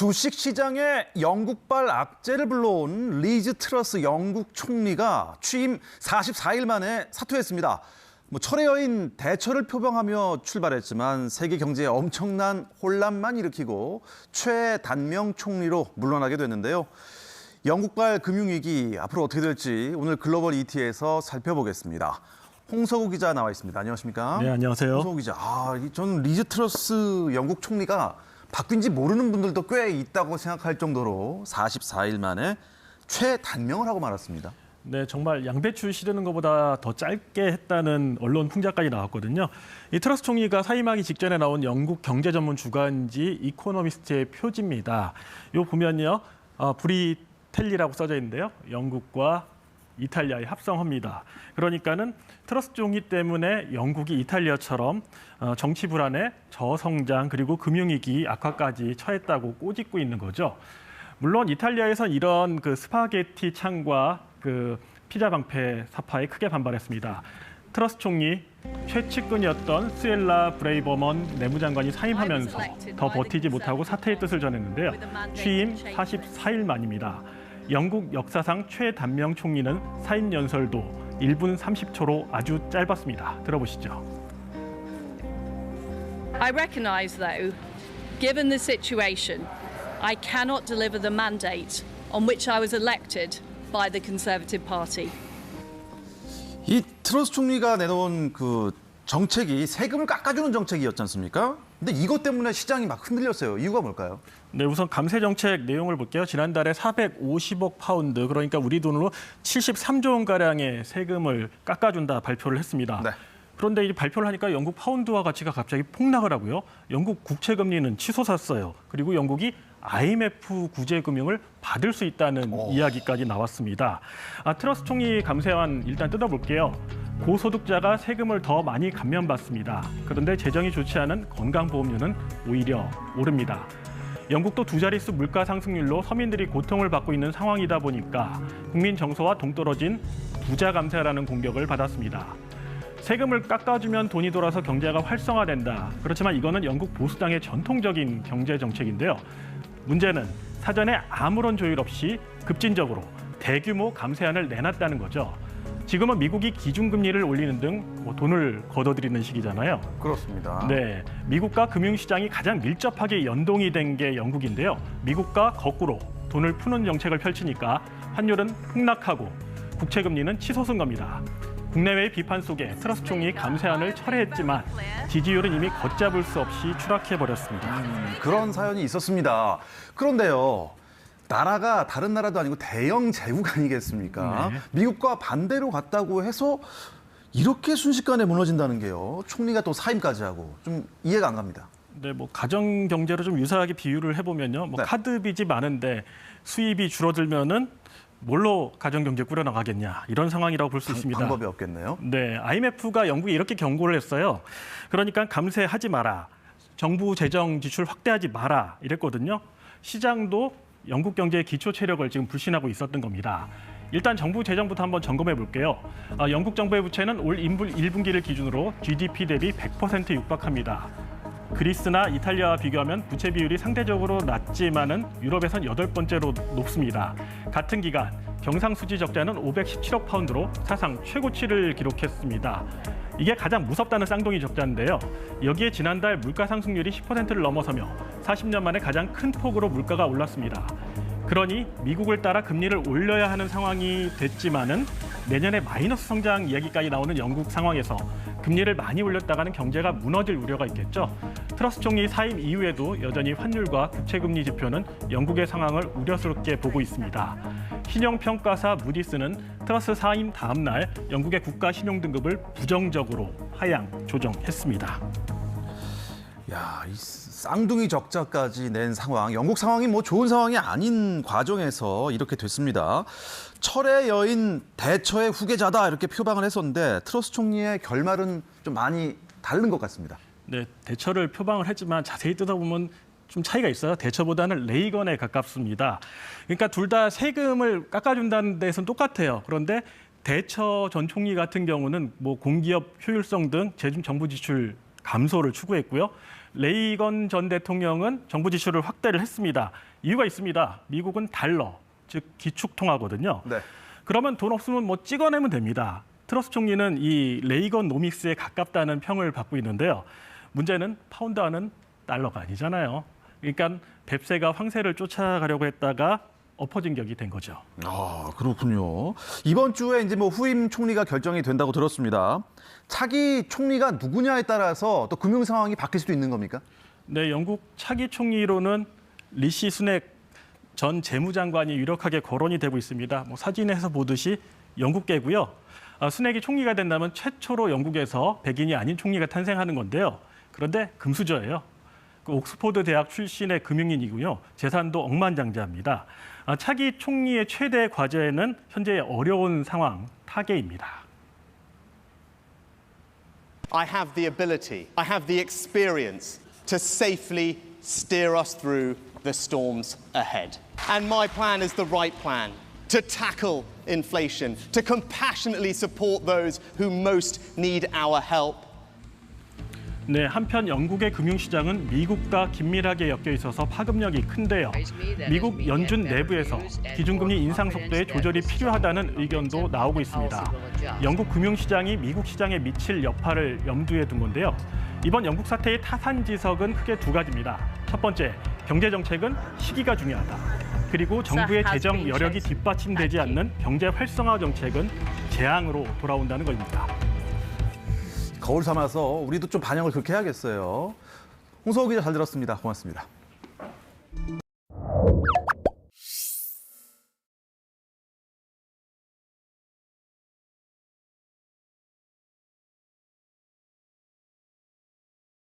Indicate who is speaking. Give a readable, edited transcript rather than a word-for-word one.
Speaker 1: 주식시장에 영국발 악재를 불러온 리즈 트러스 영국 총리가 취임 44일 만에 사퇴했습니다. 철의 여인 대처를 표방하며 출발했지만 세계 경제에 엄청난 혼란만 일으키고 최단명 총리로 물러나게 됐는데요. 영국발 금융위기 앞으로 어떻게 될지 오늘 글로벌 ET에서 살펴보겠습니다. 홍석우 기자 나와 있습니다. 안녕하십니까?
Speaker 2: 네, 안녕하세요.
Speaker 1: 홍석우 기자. 저는 리즈 트러스 영국 총리가 바뀐지 모르는 분들도 꽤 있다고 생각할 정도로 44일 만에 최단명을 하고 말았습니다.
Speaker 2: 네, 정말 양배추 시드는 것보다 더 짧게 했다는 언론 풍자까지 나왔거든요. 이 트러스 총리가 사임하기 직전에 나온 영국 경제 전문 주간지 이코노미스트의 표지입니다. 요 보면요, 브리텔리라고 써져 있는데요. 영국과 이탈리아의 합성어입니다. 그러니까는 트러스 총리 때문에 영국이 이탈리아처럼 정치 불안에 저성장 그리고 금융위기 악화까지 처했다고 꼬집고 있는 거죠. 물론 이탈리아에선 이런 스파게티 창과 피자 방패 사파에 크게 반발했습니다. 트러스 총리 최측근이었던 수엘라 브레이버먼 내무장관이 사임하면서 더 버티지 못하고 사퇴의 뜻을 전했는데요. 취임 44일 만입니다. 영국 역사상 최단명 총리는 사임 연설도 1분 30초로 아주 짧았습니다. 들어보시죠.
Speaker 3: I recognise, though, given the situation, I cannot deliver the mandate on which I was elected by the Conservative Party.
Speaker 1: 이 트러스 총리가 내놓은 정책이 세금을 깎아주는 정책이었지 않습니까? 근데 이것 때문에 시장이 막 흔들렸어요. 이유가 뭘까요?
Speaker 2: 네, 우선 감세 정책 내용을 볼게요. 지난달에 450억 파운드, 그러니까 우리 돈으로 73조 원가량의 세금을 깎아준다 발표를 했습니다. 네. 그런데 이 발표를 하니까 영국 파운드화 가치가 갑자기 폭락을 하고요. 영국 국채 금리는 치솟았어요. 그리고 영국이 IMF 구제 금융을 받을 수 있다는 이야기까지 나왔습니다. 트러스 총리 감세안 일단 뜯어볼게요. 고소득자가 세금을 더 많이 감면받습니다. 그런데 재정이 좋지 않은 건강보험료는 오히려 오릅니다. 영국도 두 자릿수 물가 상승률로 서민들이 고통을 받고 있는 상황이다 보니까 국민 정서와 동떨어진 부자 감세라는 공격을 받았습니다. 세금을 깎아주면 돈이 돌아서 경제가 활성화된다. 그렇지만 이거는 영국 보수당의 전통적인 경제 정책인데요. 문제는 사전에 아무런 조율 없이 급진적으로 대규모 감세안을 내놨다는 거죠. 지금은 미국이 기준금리를 올리는 등 돈을 걷어들이는 시기잖아요.
Speaker 1: 그렇습니다.
Speaker 2: 네, 미국과 금융시장이 가장 밀접하게 연동이 된 게 영국인데요. 미국과 거꾸로 돈을 푸는 정책을 펼치니까 환율은 폭락하고 국채금리는 치솟은 겁니다. 국내외의 비판 속에 트러스 총리 감세안을 철회했지만 지지율은 이미 걷잡을 수 없이 추락해버렸습니다.
Speaker 1: 그런 사연이 있었습니다. 그런데요. 나라가 다른 나라도 아니고 대영 제국 아니겠습니까? 네. 미국과 반대로 갔다고 해서 이렇게 순식간에 무너진다는 게요. 총리가 또 사임까지 하고 좀 이해가 안 갑니다.
Speaker 2: 네, 가정 경제로 좀 유사하게 비유를 해보면요.
Speaker 1: 네.
Speaker 2: 카드 빚이 많은데 수입이 줄어들면은 뭘로 가정 경제 꾸려나가겠냐 이런 상황이라고 볼 수 있습니다.
Speaker 1: 방법이 없겠네요.
Speaker 2: 네, IMF가 영국에 이렇게 경고를 했어요. 그러니까 감세하지 마라, 정부 재정 지출 확대하지 마라 이랬거든요. 시장도 영국 경제의 기초 체력을 지금 불신하고 있었던 겁니다. 일단 정부 재정부터 한번 점검해 볼게요. 영국 정부의 부채는 올 1분기를 기준으로 GDP 대비 100% 육박합니다. 그리스나 이탈리아와 비교하면 부채 비율이 상대적으로 낮지만은 유럽에선 8번째로 높습니다. 같은 기간 경상수지 적자는 517억 파운드로 사상 최고치를 기록했습니다. 이게 가장 무섭다는 쌍둥이 적자인데요. 여기에 지난달 물가 상승률이 10%를 넘어서며 40년 만에 가장 큰 폭으로 물가가 올랐습니다. 그러니 미국을 따라 금리를 올려야 하는 상황이 됐지만은 내년에 마이너스 성장 이야기까지 나오는 영국 상황에서 금리를 많이 올렸다가는 경제가 무너질 우려가 있겠죠. 트러스 총리 사임 이후에도 여전히 환율과 국채금리 지표는 영국의 상황을 우려스럽게 보고 있습니다. 신용평가사 무디스는 트러스 사임 다음 날 영국의 국가 신용등급을 부정적으로 하향 조정했습니다.
Speaker 1: 야, 이 쌍둥이 적자까지 낸 상황, 영국 상황이 좋은 상황이 아닌 과정에서 이렇게 됐습니다. 철의 여인 대처의 후계자다 이렇게 표방을 했었는데 트러스 총리의 결말은 좀 많이 다른 것 같습니다.
Speaker 2: 네, 대처를 표방을 했지만 자세히 뜯어보면 좀 차이가 있어요. 대처보다는 레이건에 가깝습니다. 그러니까 둘 다 세금을 깎아준다는 데서는 똑같아요. 그런데 대처 전 총리 같은 경우는 공기업 효율성 등 정부 지출 감소를 추구했고요. 레이건 전 대통령은 정부 지출을 확대를 했습니다. 이유가 있습니다. 미국은 달러, 즉 기축통화거든요.
Speaker 1: 네.
Speaker 2: 그러면 돈 없으면 뭐 찍어내면 됩니다. 트러스 총리는 이 레이건노믹스에 가깝다는 평을 받고 있는데요. 문제는 파운드화는 달러가 아니잖아요. 그러니까 뱁새가 황새를 쫓아가려고 했다가 엎어진 격이 된 거죠.
Speaker 1: 아, 그렇군요. 이번 주에 이제 뭐 후임 총리가 결정이 된다고 들었습니다. 차기 총리가 누구냐에 따라서 또 금융 상황이 바뀔 수도 있는 겁니까?
Speaker 2: 네, 영국 차기 총리로는 리시 수넥 전 재무장관이 유력하게 거론이 되고 있습니다. 뭐 사진에서 보듯이 영국계고요. 수넥이 총리가 된다면 최초로 영국에서 백인이 아닌 총리가 탄생하는 건데요. 그런데 금수저예요. 그 옥스퍼드 대학 출신의 금융인이고요. 재산도 억만장자입니다. 차기 총리의 최대 과제는 현재 어려운 상황, 타개입니다.
Speaker 4: I have the ability, I have the experience to safely steer us through the storms ahead. And my plan is the right plan to tackle inflation, to compassionately support those who most need our help.
Speaker 2: 네, 한편 영국의 금융시장은 미국과 긴밀하게 엮여 있어서 파급력이 큰데요. 미국 연준 내부에서 기준금리 인상 속도에 조절이 필요하다는 의견도 나오고 있습니다. 영국 금융시장이 미국 시장에 미칠 여파를 염두에 둔 건데요. 이번 영국 사태의 타산지석은 크게 두 가지입니다. 첫 번째, 경제정책은 시기가 중요하다. 그리고 정부의 재정 여력이 뒷받침되지 않는 경제 활성화 정책은 재앙으로 돌아온다는 겁니다.
Speaker 1: 거울 삼아서 우리도 좀 반영을 그렇게 해야겠어요. 홍서호 기자 잘 들었습니다. 고맙습니다.